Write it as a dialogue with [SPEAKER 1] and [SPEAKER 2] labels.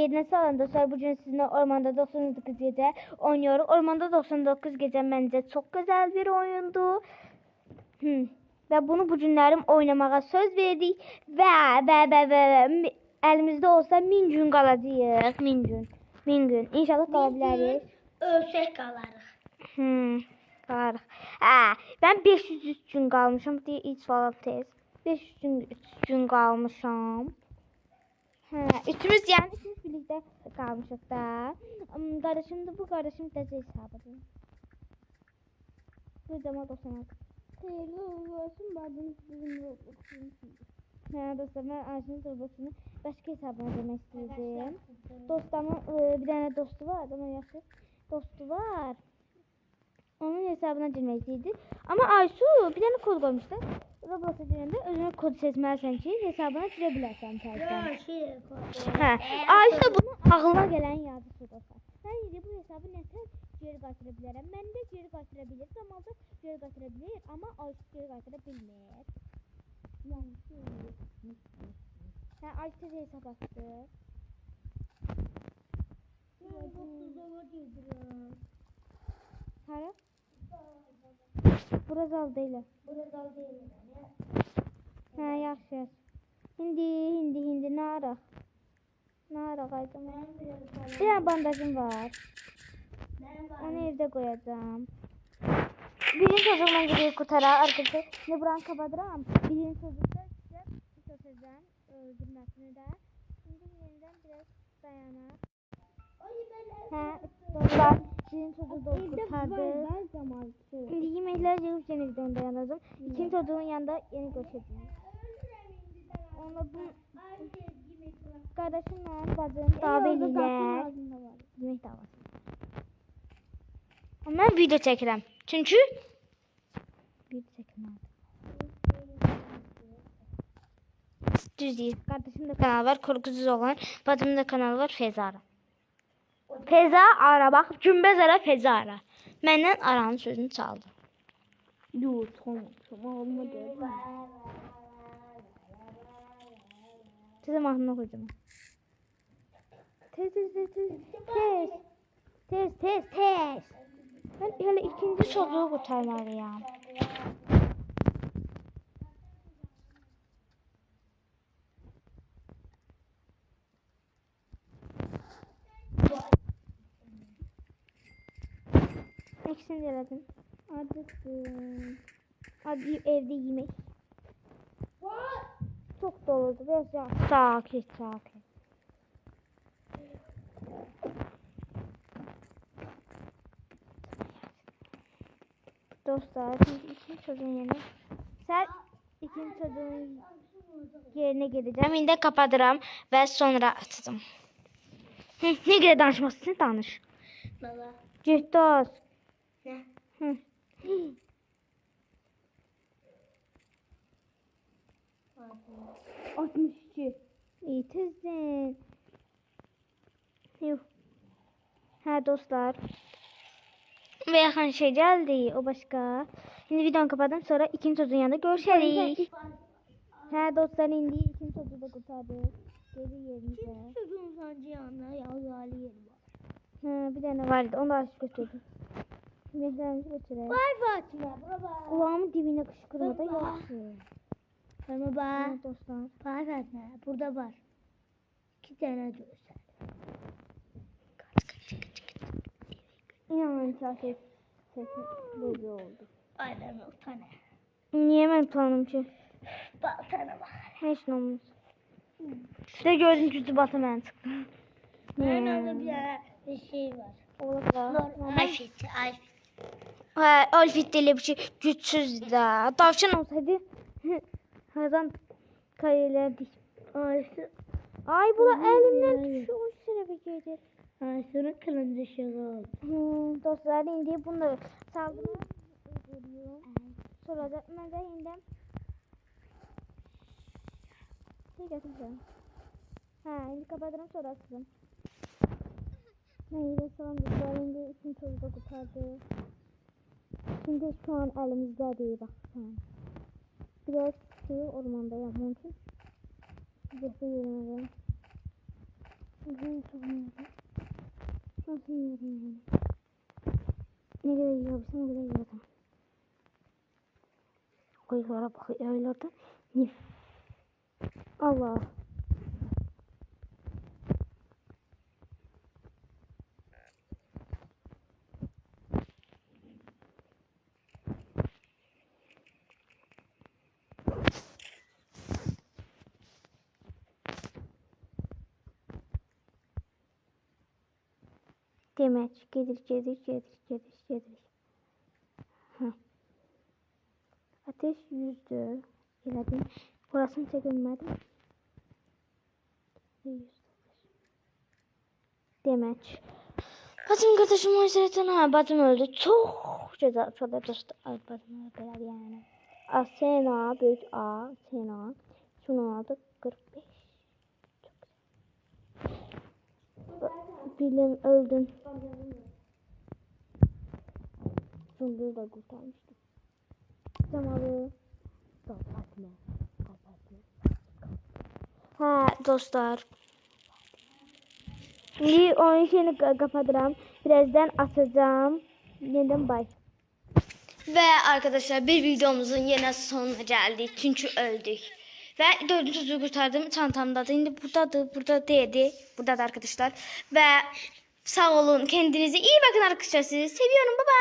[SPEAKER 1] Yedinə salam dostlar, bugün sizinle Ormanda 99 gece oynuyoruz. Ormanda 99 gece bence çok güzel bir oyundu. Ve bunu bugünlerim oynamağa söz verdik. Ve elimizde olsa 1000 gün kalacağız. 1000 gün. 1000 gün. İnşallah kalabiliriz.
[SPEAKER 2] Ölsək qalarıq.
[SPEAKER 1] Kalarız. Ben 500 gün kalmışım diye hiç falan tez. 500 gün kalmışım. Üçümüz yani siz birlikte kalmışız da. Kardeşim de bu kardeşim de hesabıdır. Bu zaman dostlar. Hayırlı olsun badeniz bizim okusun. Dostlar ben Ayşe'nin torbasını başka hesabına demek istedim. Dostlarımın bir tane dostu var. Ama yaxşı dostu var. Onun hesabına girmek istedi. Ama Aysu bir tane kod koymuşlar. Roblox'a girəndə özünə kod seçməlisən ki, hesabına girə bilərsən tərsən. Aysu da bunu ağlına gələn yazısı dostlar. Mən indi bu hesabı nətər geri qaytıra bilərəm? Mən də geri qaytıra bilir, Zamalda geri qaytıra bilir, amma Aysu geri qaytıra bilmir. Aysu da hesab açdı. Hara? Bura zal deyil. Yaxşı. Hindi nə araq? Nə araq aycam? Bir tane bandajım var. Onu evde koyacağım. Birinci sözümden gidiyor kutara arkadaşlar. Şimdi buranı kapatıram. Birinci sözümde size bir sözden öldürmesini de. Şimdi yeniden biraz dayanak. Dostlar. Birinci sözü de kurtardı. Şimdi yemekler yiyip yeni videomu dayanacağım. İkinci çocuğun yanında yeni görüşeceğim. Onunla bu kardeşimle bacım daveliyle yemek davası. Ama ben video çekirəm. Çünkü video çekmem. Düz değil. Kardeşimde kanal var. Korkusuz olan. Bacımda kanal var. Fezara. Fezara bak. Gümbez ara Fezara. Məndən aranın sözünü çaldı. Yox, tamam olmadı. Size mahnını okuyacağım. Tez. Ben hele ikinci çocuğu kurtarmalıyım. İkisini de elədim. Hadi evde yemek. Çok doludu. Biraz sakin. Dostlar, ikinci çocuğun yerine. Sen ikinci çocuğun yerine gideceğim. Şimdi kapatıram ve sonra açacağım. Ne kadar danışmak istiyorsun? Danış.
[SPEAKER 2] Baba.
[SPEAKER 1] Cihdoz.
[SPEAKER 2] Ne?
[SPEAKER 1] 62. İyi tezdin. Yuh. Dostlar. Ve yaxın şey geldi. O başka. Şimdi videonu kapadım. Sonra ikinci çocuğun yanında görüşürüz. Dostlar indi ikinci çocuğu da kurtardı. Geri yerimize.
[SPEAKER 2] İkinci çocuğun sancı yanına yağlı yeri var.
[SPEAKER 1] Bir tane vardı. Onu da açıp götürdüm. Yemeklerimizi götürelim.
[SPEAKER 2] Var Fatma. Baba.
[SPEAKER 1] Kulağımın dibine kışkırmada yaxşı.
[SPEAKER 2] Baba.
[SPEAKER 1] Dostlar.
[SPEAKER 2] Var Fatma. Burada var. 2 tane göster.
[SPEAKER 1] İnanın ki sesi böyle oldu.
[SPEAKER 2] Aynen o tane.
[SPEAKER 1] Niye ben utandım ki?
[SPEAKER 2] Baltana bak.
[SPEAKER 1] Hiç ne olmaz. İşte gördüm yüzü batı ben çıktım.
[SPEAKER 2] Orada bir tane bir şey var.
[SPEAKER 1] Olur da.
[SPEAKER 2] Ayfit.
[SPEAKER 1] Alfit deli bir şey güçsüz de. Tavşan olsaydı herden kayılardık. Ay bu da elimden düşüyor. O sırada gelir.
[SPEAKER 2] Ayşe'nin kılıncı şığı oldu.
[SPEAKER 1] Dostlar indi bunu saldırma veriyor. Sonra da ben de yeniden şey getireceğim. Şimdi kapatırım sonra açacağım. Neyse salam dostlar indi için çocuğu kurtardı. Şimdi şu an elimizde değil bak şu an. Biraz şey ormandayım onun için. Size yerime Nasıl yiyorum yani? Ne kadar yiyorsan o kadar yiyorum. Koyulara bak öyle orada. Nif. Allah. Demek gedir. Heh. Ateş yüzdü. Elədim. Burasını çəkilmədi. Demek. Bacım kardeşim o yüzden ha bacım öldü. Çok güzel. Çok da dost. Ay bacım öldü yani. Asena büyük A. Sena. Şunu aldık. 45. Çok güzel. Bilim öldün. Sunduğu da kurtarmıştım. Zamanı. Ha dostlar. Şimdi oyun şeyini kapatıram. Birazdan açacağım. Yeniden bay.
[SPEAKER 2] Ve arkadaşlar bir videomuzun yine sonuna geldik. Çünkü öldük. Ve dördüncü çocuğu kurtardım. Çantamdadır. Şimdi buradadır. Burada değildi. Buradadır arkadaşlar. Ve sağ olun. Kendinize iyi bakın arkadaşlar. Sizi seviyorum. Bye bye.